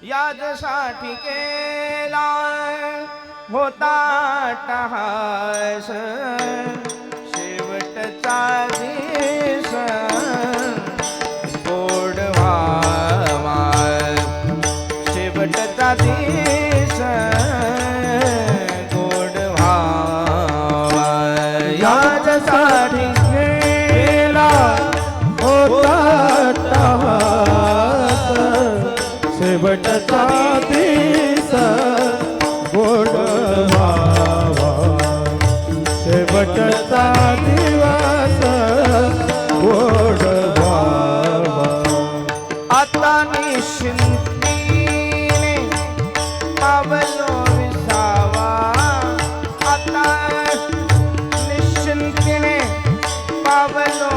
याजसाठी केला होता टहास शेवटचा दिस गोड व्हावा शेवटचा दिस गोड व्हावा याजसाठी केला होता टहास शेवटचा दिस गोड व्हावा शेवटचा दिवस गोड व्हावा आता निश्चिंतीने पावलो विसावा आता निश्चिंतीने पावलो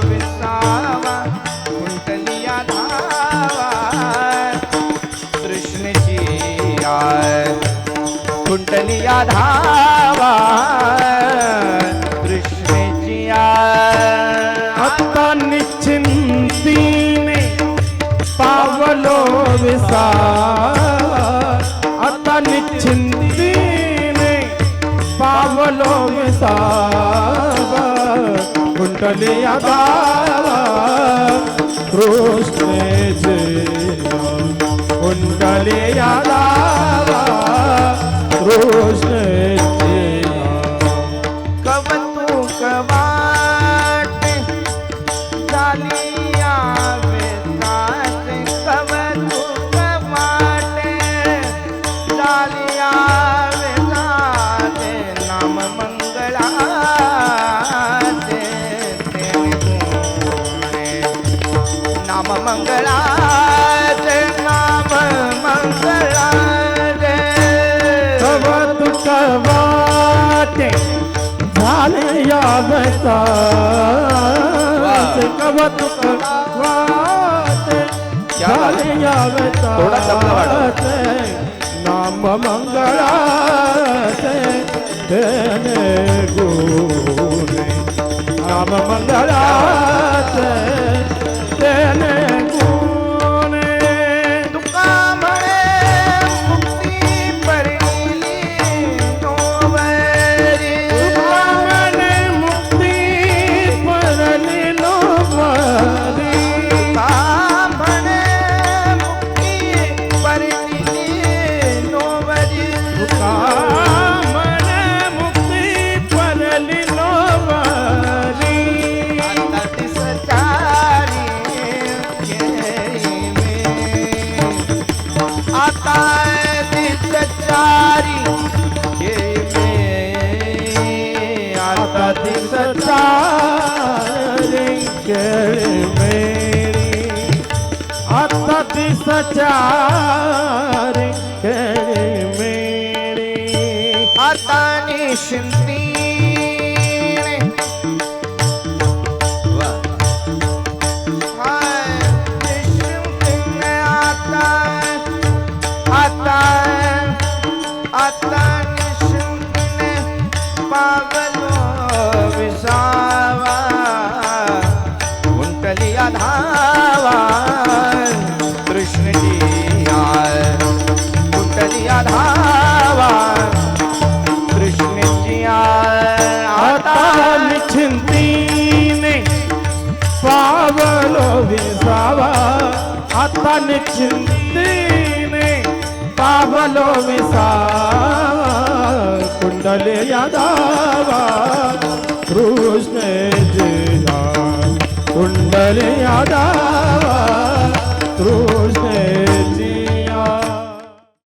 विसावा कुंडलिया धावा कृष्णची आय कुंडलिया धावा कृष्णची आय आता निश्चिंतीने पावलो विसावा आता निश्चिंतीने पावलो विसावा कुंडलिया धावा कृष्णेचे कुंडलिया धावा कृष्णेचे कवतुक वाटे झालिया वेदाचे कवतुक वाटे झालिया वेदाचे नाम मंगळाचे नाम मंगळाचे नाम मंगळाचे कवतुक वाटे झाले यावताचे कवतुक वाटे झाले यावताचे नाम मंगळाचे तेने गुणे नाम मंगळाचे तेने गुणे तुका म्हणे मुक्ती परिली नोवरी तुकामने मुक्ती परली नोवरी तुका म्हणे मुक्ती परिली नोवरी तुकामने मुक्ती परली नोवरी आता दिसतारी घेई मी आता दिसतारी घेई मी आता सचारी केळी मेरी आता ती सचारी केळी मेरी आता निश्चिंतीने हाय निश्चिंतीने आता निश्चिंतीने पावलो विसावा कुंडलिया धावा कृष्णजी आय कुंडलिया धावा कृष्णजी आय आता निश्चिंतीने पावलो विसावा आता निश्चिंतीने पावलो विसावा कुंडलिया धावा कृष्ण जया कुंडलिया धावा